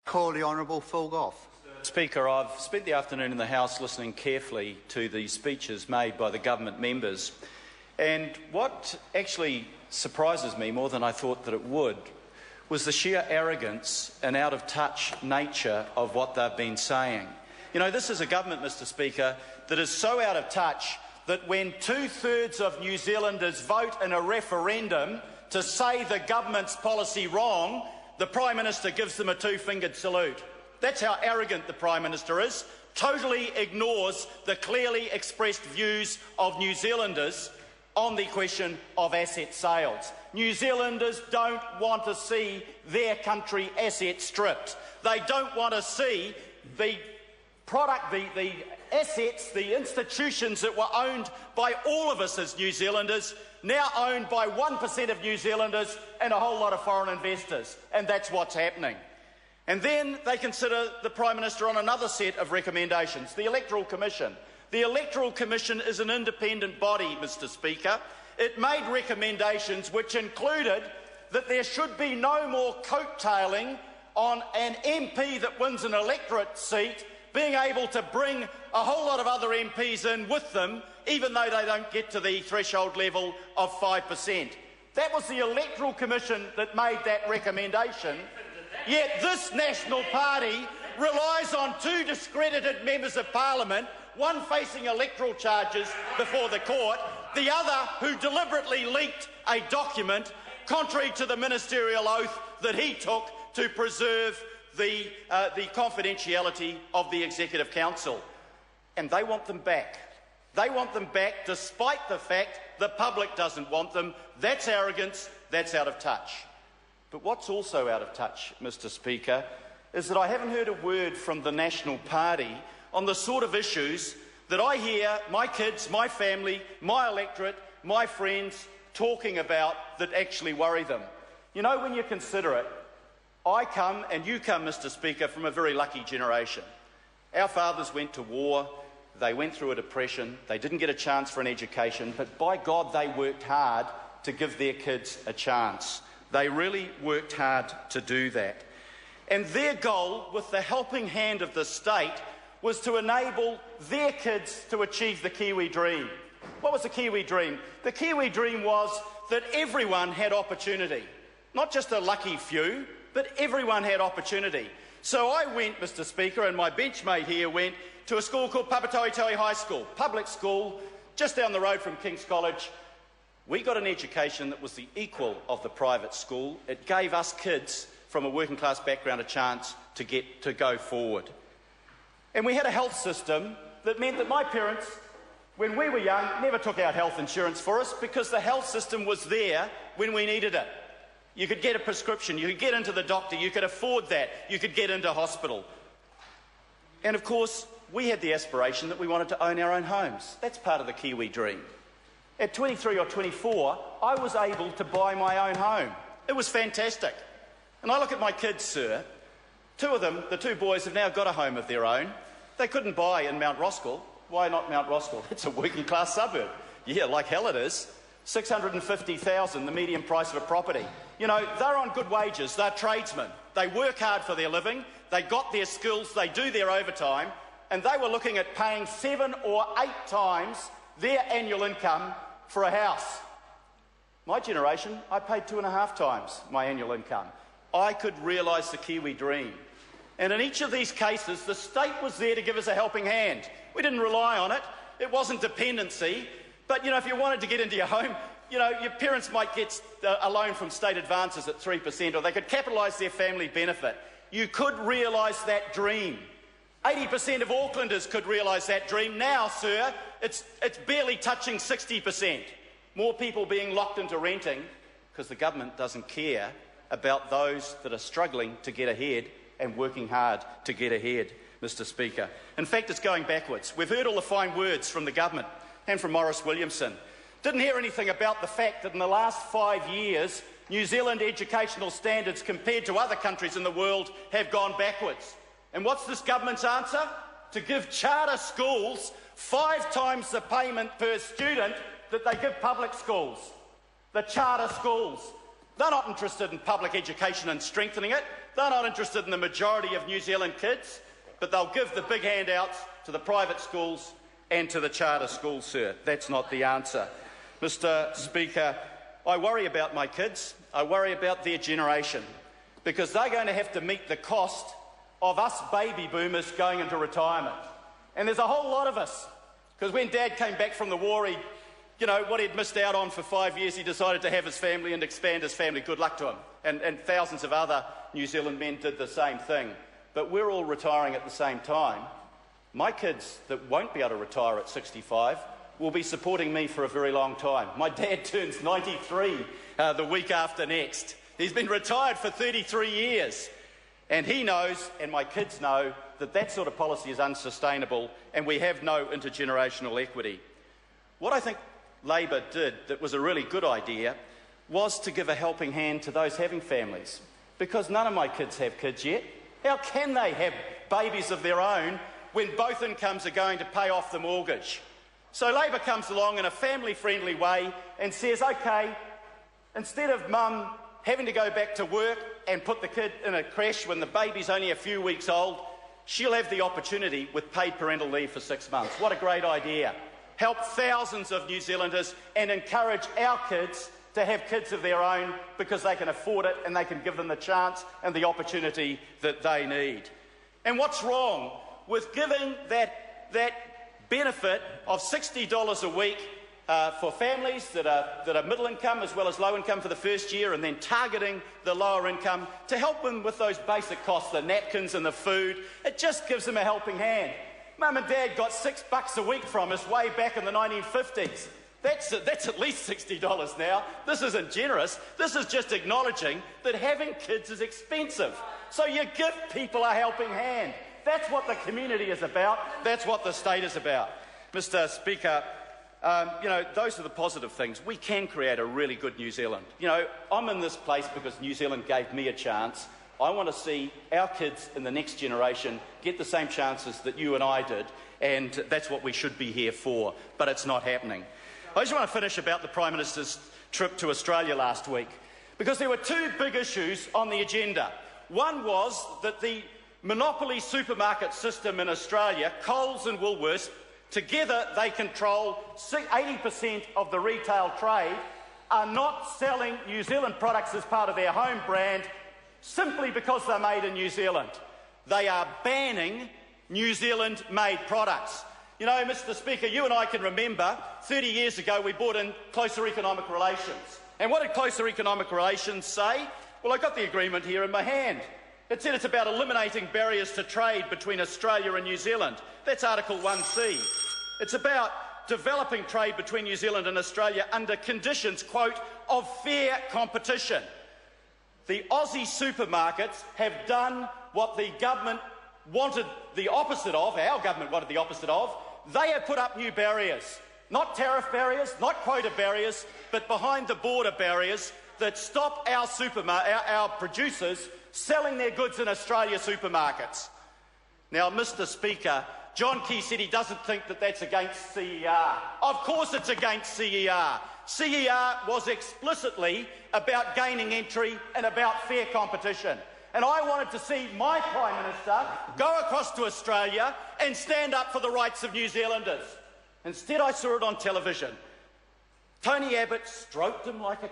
Call the Honourable Phil Goff. Speaker, I've spent the afternoon in the House listening carefully to the speeches made by the government members, and what actually surprises me more than I thought that it would was the sheer arrogance and out-of-touch nature of what they've been saying. You know, this is a government, Mr Speaker, that is so out of touch that when 2/3 of New Zealanders vote in a referendum to say the government's policy wrong, the Prime Minister gives them a two-fingered salute. That's how arrogant the Prime Minister is. Totally ignores the clearly expressed views of New Zealanders on the question of asset sales. New Zealanders don't want to see their country assets stripped. They don't want to see the assets, the institutions that were owned by all of us as New Zealanders, now owned by 1% of New Zealanders and a whole lot of foreign investors. And that's what's happening. And then they consider the Prime Minister on another set of recommendations, the Electoral Commission. The Electoral Commission is an independent body, Mr Speaker. It made recommendations which included that there should be no more coattailing on an MP that wins an electorate seat being able to bring a whole lot of other MPs in with them, even though they don't get to the threshold level of 5%. That was the Electoral Commission that made that recommendation. Yet this National Party relies on two discredited members of Parliament, one facing electoral charges before the court, the other who deliberately leaked a document contrary to the ministerial oath that he took to preserve the confidentiality of the Executive Council. And they want them back. They want them back despite the fact the public doesn't want them. That's arrogance. That's out of touch. But what's also out of touch, Mr Speaker, is that I haven't heard a word from the National Party on the sort of issues that I hear my kids, my family, my electorate, my friends talking about that actually worry them. You know, when you consider it, I come, and you come, Mr Speaker, from a very lucky generation. Our fathers went to war, they went through a depression, they didn't get a chance for an education, but by God they worked hard to give their kids a chance. They really worked hard to do that. And their goal, with the helping hand of the state, was to enable their kids to achieve the Kiwi dream. What was the Kiwi dream? The Kiwi dream was that everyone had opportunity. Not just a lucky few, but everyone had opportunity. So I went, Mr Speaker, and my benchmate here went to a school called Papatoetoe High School, public school, just down the road from King's College. We got an education that was the equal of the private school. It gave us kids from a working class background a chance to go forward. And we had a health system that meant that my parents, when we were young, never took out health insurance for us because the health system was there when we needed it. You could get a prescription, you could get into the doctor, you could afford that, you could get into hospital. And of course, we had the aspiration that we wanted to own our own homes. That's part of the Kiwi dream. At 23 or 24, I was able to buy my own home. It was fantastic. And I look at my kids, sir. Two of them, the two boys, have now got a home of their own. They couldn't buy in Mount Roskill. Why not Mount Roskill? It's a working class suburb. Yeah, like hell it is. $650,000, the median price of a property. You know, they're on good wages. They're tradesmen. They work hard for their living. They got their skills. They do their overtime. And they were looking at paying 7 or 8 times their annual income for a house. My generation, I paid 2.5 times my annual income. I could realise the Kiwi dream. And in each of these cases, the state was there to give us a helping hand. We didn't rely on it. It wasn't dependency. But, you know, if you wanted to get into your home, you know, your parents might get a loan from state advances at 3%, or they could capitalise their family benefit. You could realise that dream. 80% of Aucklanders could realise that dream. Now, sir, it's barely touching 60%. More people being locked into renting because the government doesn't care about those that are struggling to get ahead and working hard to get ahead, Mr Speaker. In fact, it's going backwards. We've heard all the fine words from the government and from Maurice Williamson. Didn't hear anything about the fact that in the last 5 years, New Zealand educational standards compared to other countries in the world have gone backwards. And what's this government's answer? To give charter schools 5 times the payment per student that they give public schools. The charter schools. They're not interested in public education and strengthening it. They're not interested in the majority of New Zealand kids, but they'll give the big handouts to the private schools and to the charter schools, sir. That's not the answer. Mr. Speaker, I worry about my kids. I worry about their generation, because they're going to have to meet the cost of us baby boomers going into retirement. And there's a whole lot of us, because when Dad came back from the war, what he'd missed out on for 5 years, he decided to have his family and expand his family. Good luck to him. And thousands of other New Zealand men did the same thing. But we're all retiring at the same time. My kids that won't be able to retire at 65 will be supporting me for a very long time. My dad turns 93 the week after next. He's been retired for 33 years. And he knows, and my kids know, that that sort of policy is unsustainable and we have no intergenerational equity. What I think Labor did that was a really good idea was to give a helping hand to those having families, because none of my kids have kids yet. How can they have babies of their own when both incomes are going to pay off the mortgage? So Labor comes along in a family-friendly way and says, OK, instead of mum having to go back to work and put the kid in a creche when the baby's only a few weeks old, she'll have the opportunity with paid parental leave for 6 months. What a great idea. Help thousands of New Zealanders and encourage our kids to have kids of their own, because they can afford it and they can give them the chance and the opportunity that they need. And what's wrong with giving that benefit of $60 a week for families that are middle income as well as low income for the first year, and then targeting the lower income to help them with those basic costs, the napkins and the food? It just gives them a helping hand. Mum and Dad got $6 a week from us way back in the 1950s. That's at least $60 now. This isn't generous. This is just acknowledging that having kids is expensive. So you give people a helping hand. That's what the community is about. That's what the state is about. Mr. Speaker, those are the positive things. We can create a really good New Zealand. I'm in this place because New Zealand gave me a chance. I want to see our kids in the next generation get the same chances that you and I did, and that's what we should be here for, but it's not happening. I just want to finish about the Prime Minister's trip to Australia last week, because there were two big issues on the agenda. One was that the monopoly supermarket system in Australia, Coles and Woolworths, together they control 80% of the retail trade, are not selling New Zealand products as part of their home brand simply because they're made in New Zealand. They are banning New Zealand-made products. Mr. Speaker, you and I can remember 30 years ago we brought in closer economic relations. And what did closer economic relations say? Well, I got the agreement here in my hand. It said it's about eliminating barriers to trade between Australia and New Zealand. That's Article 1C. It's about developing trade between New Zealand and Australia under conditions, quote, of fair competition. The Aussie supermarkets have done what the government wanted the opposite of, our government wanted the opposite of. They have put up new barriers, not tariff barriers, not quota barriers, but behind-the-border barriers that stop our producers selling their goods in Australia supermarkets. Now, Mr. Speaker, John Key said he doesn't think that that's against CER. Of course it's against CER. CER was explicitly about gaining entry and about fair competition. And I wanted to see my Prime Minister go across to Australia and stand up for the rights of New Zealanders. Instead, I saw it on television. Tony Abbott stroked him like a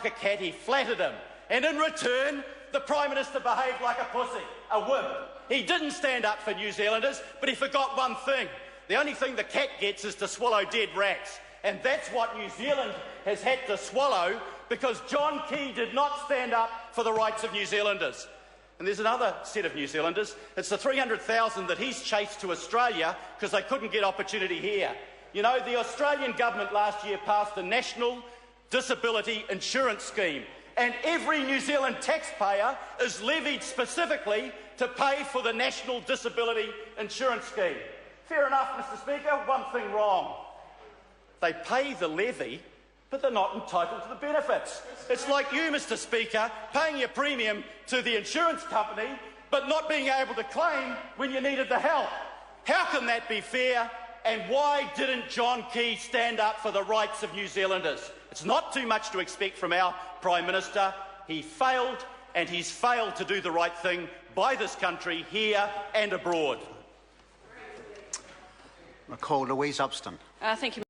cat, he flattered him. And in return, the Prime Minister behaved like a pussy, a wimp. He didn't stand up for New Zealanders, but he forgot one thing. The only thing the cat gets is to swallow dead rats. And that's what New Zealand has had to swallow, because John Key did not stand up for the rights of New Zealanders. And there's another set of New Zealanders. It's the 300,000 that he's chased to Australia because they couldn't get opportunity here. The Australian government last year passed a national disability insurance scheme, and every New Zealand taxpayer is levied specifically to pay for the national disability insurance scheme. Fair enough, Mr. Speaker, one thing wrong. They pay the levy, but they're not entitled to the benefits. It's like you, Mr. Speaker, paying your premium to the insurance company, but not being able to claim when you needed the help. How can that be fair? And why didn't John Key stand up for the rights of New Zealanders? It's It's not too much to expect from our Prime Minister. He failed, and he's failed to do the right thing by this country, here and abroad. I call Louise Upston. Thank you.